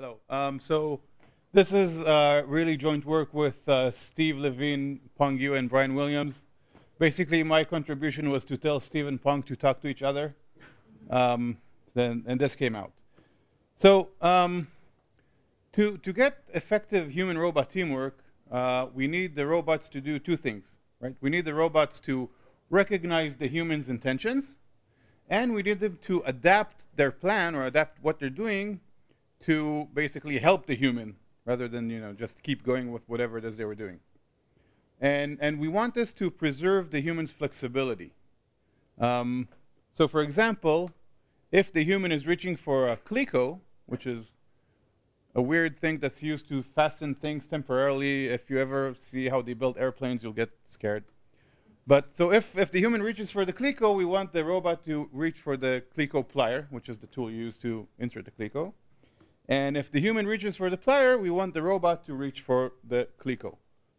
Hello. So this is really joint work with Steve, Levine, Peng, and Brian Williams. Basically, my contribution was to tell Steve and Peng to talk to each other. And this came out. So to get effective human-robot teamwork, we need the robots to do two things, right? We need the robots to recognize the human's intentions, and we need them to adapt their plan or adapt what they're doing to basically help the human rather than just keep going with whatever it is they were doing. And we want this to preserve the human's flexibility. So for example, if the human is reaching for a clico, which is a weird thing that's used to fasten things temporarily, if you ever see how they build airplanes, you'll get scared. But so if the human reaches for the clico, we want the robot to reach for the clico plier, which is the tool used to insert the clico. And if the human reaches for the plier, we want the robot to reach for the clico.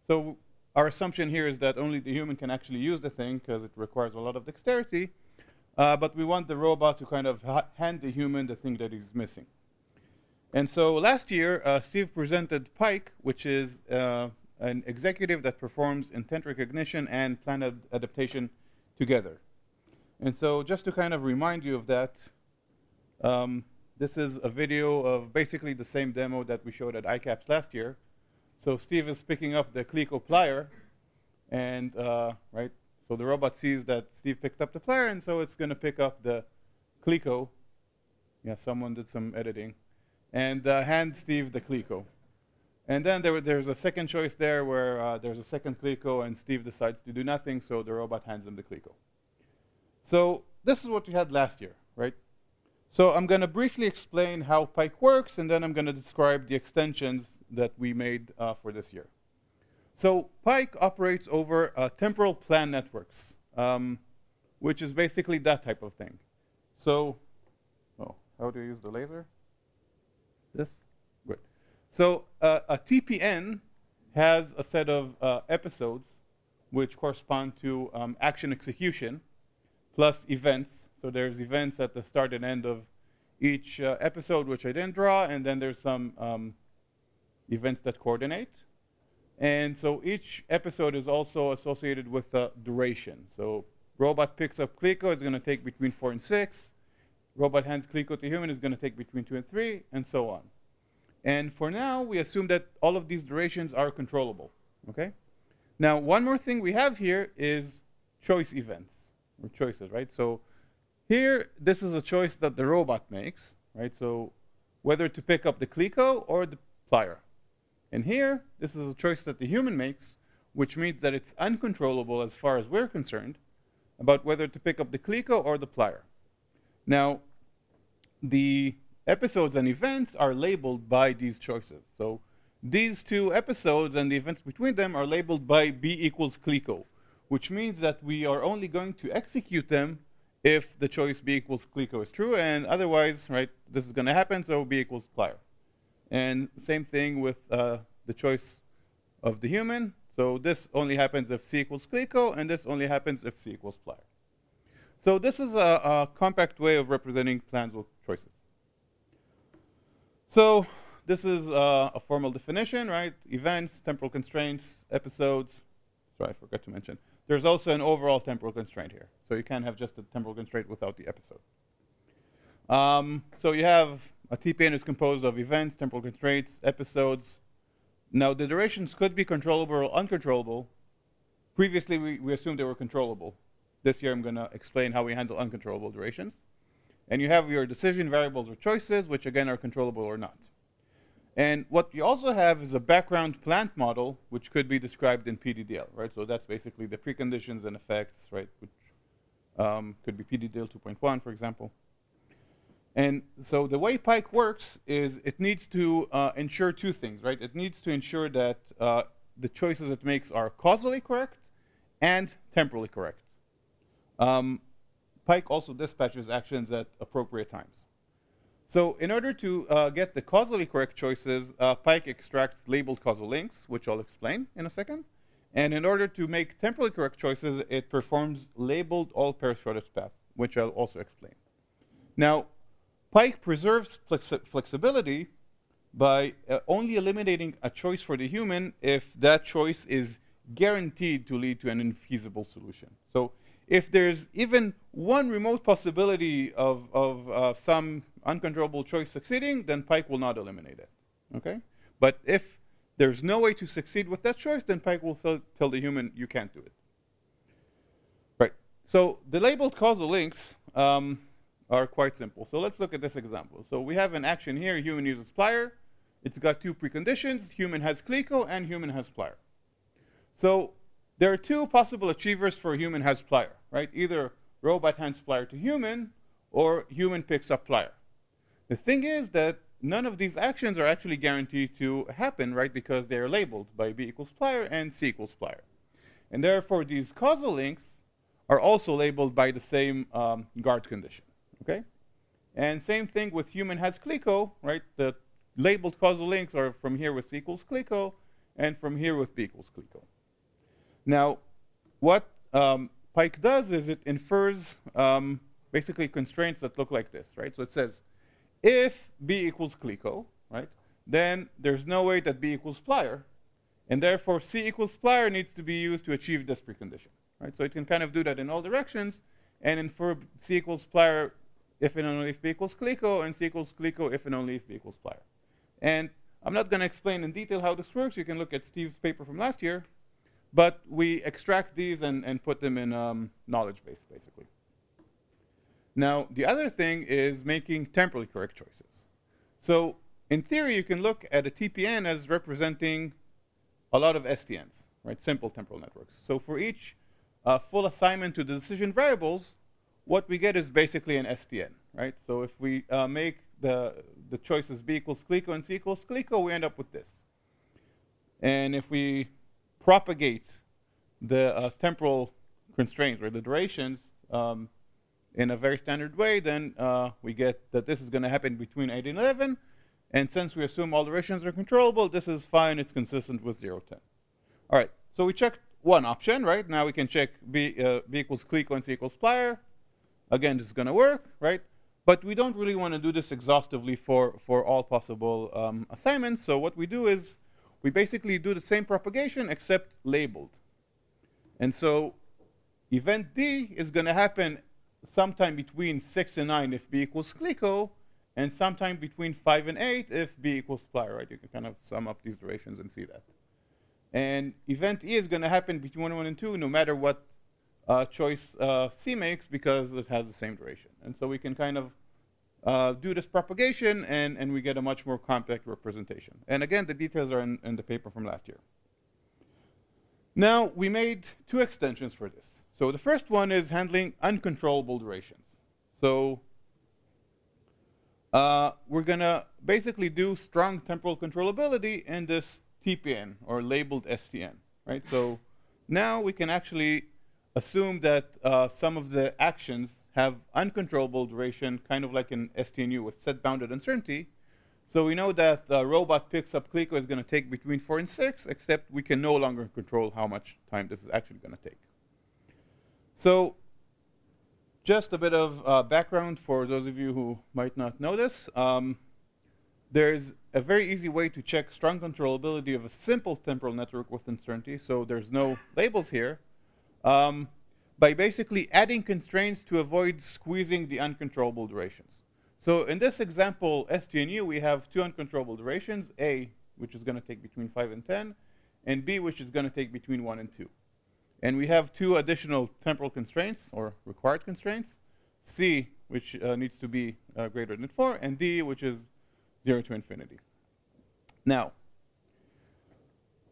So our assumption here is that only the human can actually use the thing because it requires a lot of dexterity. But we want the robot to kind of hand the human the thing that he's missing. And so last year, Steve presented Pike, which is an executive that performs intent recognition and plan adaptation together. And so just to kind of remind you of that, this is a video of basically the same demo that we showed at ICAPS last year. So Steve is picking up the clico plier, and right, so the robot sees that Steve picked up the plier, and so it's going to pick up the clico. Yeah, someone did some editing, and hand Steve the clico. And then there's a second choice there where there's a second clico, and Steve decides to do nothing, so the robot hands him the clico. So this is what we had last year, right? So I'm going to briefly explain how Pike works, and then I'm going to describe the extensions that we made for this year. So Pike operates over temporal plan networks, which is basically that type of thing. So, how do you use the laser? This? Good. So a TPN has a set of episodes which correspond to action execution plus events. So there's events at the start and end of each episode, which I didn't draw, and then there's some events that coordinate. And so each episode is also associated with a duration. So robot picks up clico, is going to take between 4 and 6. Robot hands clico to human, is going to take between 2 and 3, and so on. And for now, we assume that all of these durations are controllable. Okay? Now, one more thing we have here is choice events, or choices, right? So here, this is a choice that the robot makes, right? So whether to pick up the clico or the plier. And here, this is a choice that the human makes, which means that it's uncontrollable as far as we're concerned about whether to pick up the clico or the plier. Now, the episodes and events are labeled by these choices. So these two episodes and the events between them are labeled by B equals clico, which means that we are only going to execute them if the choice B equals clico is true, and otherwise, right, this is going to happen, so B equals plier. And same thing with the choice of the human. So this only happens if C equals clico, and this only happens if C equals plier. So this is a compact way of representing plans with choices. So this is a formal definition, right? Events, temporal constraints, episodes. Sorry, I forgot to mention. There's also an overall temporal constraint here. So you can't have just a temporal constraint without the episode. So you have a TPN is composed of events, temporal constraints, episodes. Now, the durations could be controllable or uncontrollable. Previously, we assumed they were controllable. This year, I'm going to explain how we handle uncontrollable durations. And you have your decision variables or choices, which, again, are controllable or not. And what you also have is a background plant model, which could be described in PDDL, right? So that's basically the preconditions and effects, right? Which could be PDDL 2.1, for example. And so the way Pike works is it needs to ensure two things, right? It needs to ensure that the choices it makes are causally correct and temporally correct. Pike also dispatches actions at appropriate times. So in order to get the causally correct choices, Pike extracts labeled causal links, which I'll explain in a second. And in order to make temporally correct choices, it performs labeled all-pair shortest path, which I'll also explain. Now, Pike preserves flexibility by only eliminating a choice for the human if that choice is guaranteed to lead to an infeasible solution. So if there's even one remote possibility of some uncontrollable choice succeeding, then Pike will not eliminate it. Okay? But if there's no way to succeed with that choice, then Pike will tell the human, you can't do it. Right. So the labeled causal links are quite simple. So let's look at this example. So we have an action here, human uses plier. It's got two preconditions, human has clico and human has plier. So there are two possible achievers for human has plier, right? Either robot hands plier to human or human picks up plier. The thing is that none of these actions are actually guaranteed to happen, right? Because they're labeled by B equals plier and C equals plier. And therefore, these causal links are also labeled by the same guard condition, okay? And same thing with human has clico, right? The labeled causal links are from here with C equals clico and from here with B equals clico. Now, what Pike does is it infers basically constraints that look like this, right? So it says, if B equals clico, right, then there's no way that B equals plier, and therefore C equals plier needs to be used to achieve this precondition, right? So it can kind of do that in all directions and infer C equals plier if and only if B equals clico, and C equals clico if and only if B equals plier. And I'm not going to explain in detail how this works. You can look at Steve's paper from last year. But we extract these and put them in knowledge base, basically. Now, the other thing is making temporally correct choices. So in theory, you can look at a TPN as representing a lot of STNs, right? Simple temporal networks. So for each full assignment to the decision variables, what we get is basically an STN, right? So if we make the choices B equals clico and C equals clico, we end up with this. And if we propagate the temporal constraints or the durations in a very standard way, then we get that this is going to happen between 8 and 11. And since we assume all durations are controllable, this is fine. It's consistent with 0, 10. All right. So we checked one option, right? Now we can check B equals clico and C equals plier. Again, this is going to work, right? But we don't really want to do this exhaustively for all possible assignments. So what we do is we basically do the same propagation except labeled. And so event D is going to happen sometime between 6 and 9 if B equals clico, and sometime between 5 and 8 if B equals plier, right? You can kind of sum up these durations and see that. And event E is going to happen between 1 and 2 no matter what choice C makes, because it has the same duration. And so we can kind of do this propagation, and we get a much more compact representation. And again, the details are in the paper from last year. Now, we made two extensions for this. So the first one is handling uncontrollable durations. So we're going to basically do strong temporal controllability in this TPN, or labeled STN, right? So now we can actually assume that some of the actions have uncontrollable duration, kind of like an STNU with set bounded uncertainty. So we know that robot picks up clico is going to take between 4 and 6, except we can no longer control how much time this is actually going to take. So just a bit of background for those of you who might not know this. There's a very easy way to check strong controllability of a simple temporal network with uncertainty. So there's no labels here. By basically adding constraints to avoid squeezing the uncontrollable durations. So in this example, STNU, we have two uncontrollable durations, A, which is going to take between 5 and 10, and B, which is going to take between 1 and 2. And we have two additional temporal constraints, or required constraints, C, which needs to be greater than 4, and D, which is 0 to infinity. Now,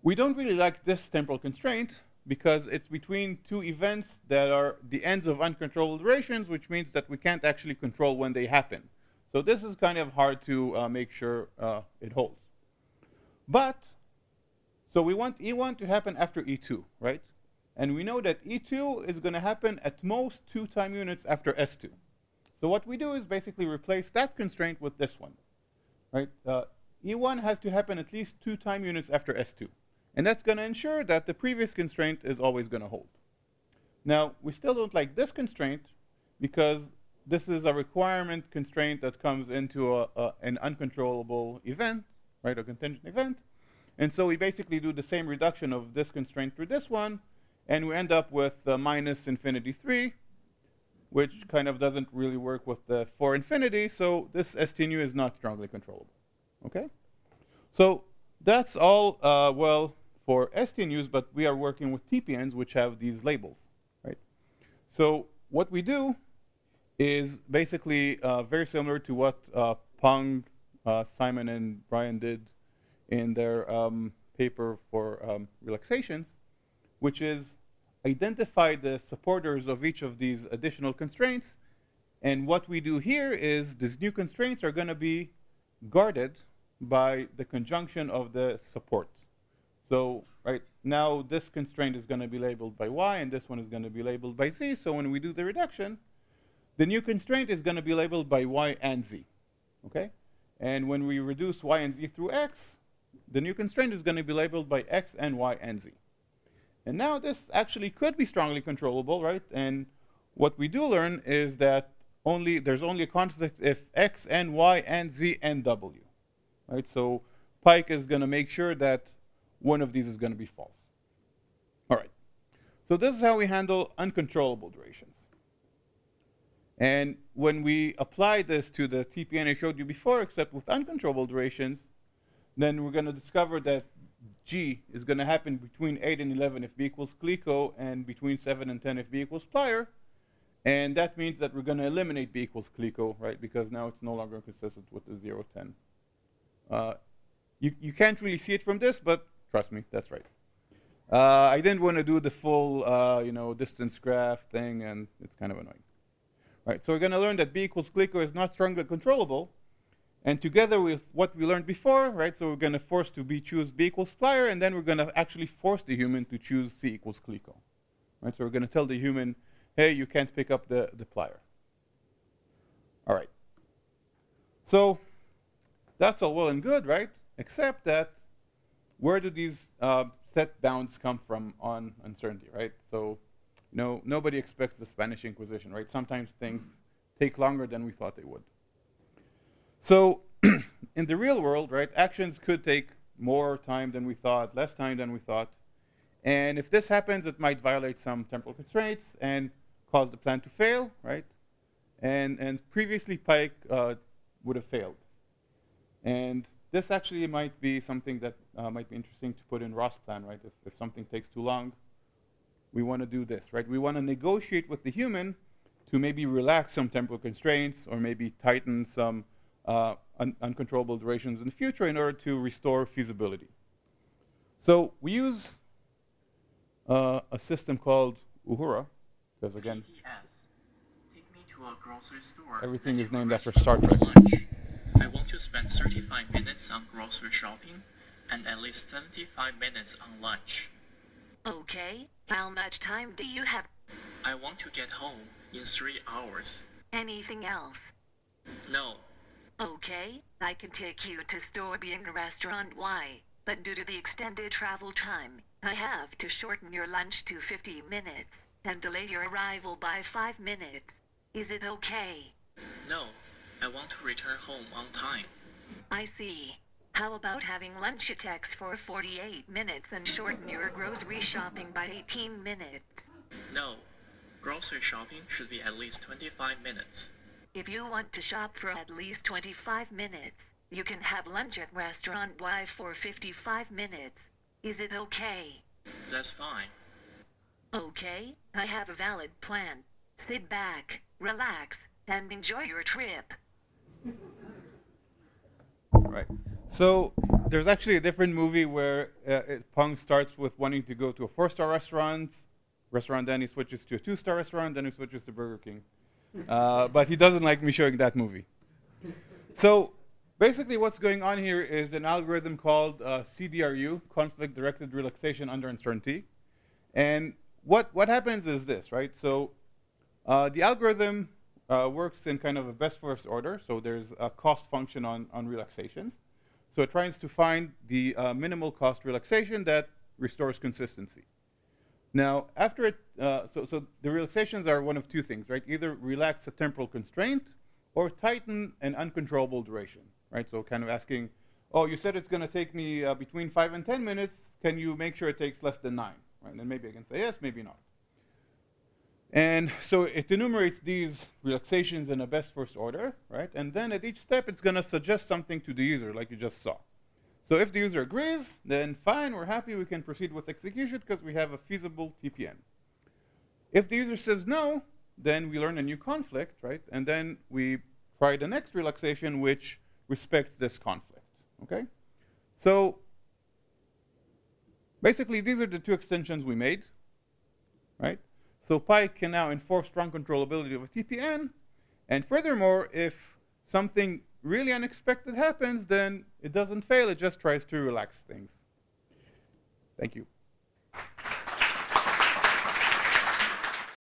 we don't really like this temporal constraint, because it's between two events that are the ends of uncontrollable durations, which means that we can't actually control when they happen. So this is kind of hard to make sure it holds. But, so we want E1 to happen after E2, right? And we know that E2 is going to happen at most 2 time units after S2. So what we do is basically replace that constraint with this one, right? E1 has to happen at least 2 time units after S2. And that's going to ensure that the previous constraint is always going to hold. Now, we still don't like this constraint, because this is a requirement constraint that comes into an uncontrollable event. right, a contingent event. And so we basically do the same reduction of this constraint through this one, and we end up with minus infinity 3, which kind of doesn't really work with the 4 infinity, so this ST nu is not strongly controllable. Okay? So that's all well for ST nus, but we are working with TPNs, which have these labels, right? So what we do is basically very similar to what Peng, Simon, and Brian did in their paper for relaxations, which is identify the supporters of each of these additional constraints. And what we do here is these new constraints are going to be guarded by the conjunction of the supports. So right now, this constraint is going to be labeled by y, and this one is going to be labeled by z. So when we do the reduction, the new constraint is going to be labeled by y and z. Okay? And when we reduce y and z through x, the new constraint is going to be labeled by x and y and z. And now this actually could be strongly controllable, right? And what we do learn is that there's only a conflict if x and y and z and w, right? So Pike is going to make sure that one of these is going to be false. All right. So this is how we handle uncontrollable durations. And when we apply this to the TPN I showed you before, except with uncontrollable durations, then we're going to discover that G is going to happen between 8 and 11 if B equals Clico, and between 7 and 10 if B equals Plier. And that means that we're going to eliminate B equals Clico, right? Because now it's no longer consistent with the 0, 10. You can't really see it from this, but trust me, that's right. I didn't want to do the full distance graph thing, and it's kind of annoying. Right, so we're going to learn that B equals Clico is not strongly controllable. And together with what we learned before, right, so we're going to force choose B equals Plier, and then we're going to actually force the human to choose C equals Clico. Right, so we're going to tell the human, hey, you can't pick up the Plier. All right. So that's all well and good, right? Except that where do these set bounds come from on uncertainty, right? So nobody expects the Spanish Inquisition, right? Sometimes things take longer than we thought they would. So in the real world, right, actions could take more time than we thought, less time than we thought. And if this happens, it might violate some temporal constraints and cause the plan to fail, right? And previously, Pike would have failed. And this actually might be something that might be interesting to put in Ross plan, right? If something takes too long, we want to do this, right? We want to negotiate with the human to maybe relax some temporal constraints or maybe tighten some uncontrollable durations in the future in order to restore feasibility. So we use a system called Uhura, because again, Take me to a grocery store. Everything is named after Star Trek. Lunch. I want to spend 35 minutes on grocery shopping and at least 75 minutes on lunch. Okay, how much time do you have? I want to get home in 3 hours. Anything else? No. Okay, I can take you to store B in restaurant Y, but due to the extended travel time, I have to shorten your lunch to 50 minutes and delay your arrival by 5 minutes. Is it okay? No. I want to return home on time. I see. How about having lunch attacks for 48 minutes and shorten your grocery shopping by 18 minutes? No. Grocery shopping should be at least 25 minutes. If you want to shop for at least 25 minutes, you can have lunch at restaurant Y for 55 minutes. Is it okay? That's fine. Okay, I have a valid plan. Sit back, relax, and enjoy your trip. Right. So there's actually a different movie where Peng starts with wanting to go to a 4-star restaurant, then he switches to a 2-star restaurant, then he switches to Burger King. But he doesn't like me showing that movie. So basically what's going on here is an algorithm called CDRU, conflict-directed relaxation under uncertainty. And what happens is this, right? So the algorithm works in kind of a best first order. So there's a cost function on relaxations. So it tries to find the minimal cost relaxation that restores consistency. Now, after it, so the relaxations are one of two things, right? Either relax a temporal constraint or tighten an uncontrollable duration, right? So kind of asking, oh, you said it's going to take me between 5 and 10 minutes. Can you make sure it takes less than 9? Right? And then maybe I can say yes, maybe not. And so it enumerates these relaxations in a best first order, right? And then at each step, it's going to suggest something to the user, like you just saw. So if the user agrees, then fine, we're happy, we can proceed with execution because we have a feasible TPN. If the user says no, then we learn a new conflict, right? And then we try the next relaxation, which respects this conflict, okay? So basically, these are the two extensions we made, right? So Pi can now enforce strong controllability of a TPN. And furthermore, if something really unexpected happens, then it doesn't fail. It just tries to relax things. Thank you.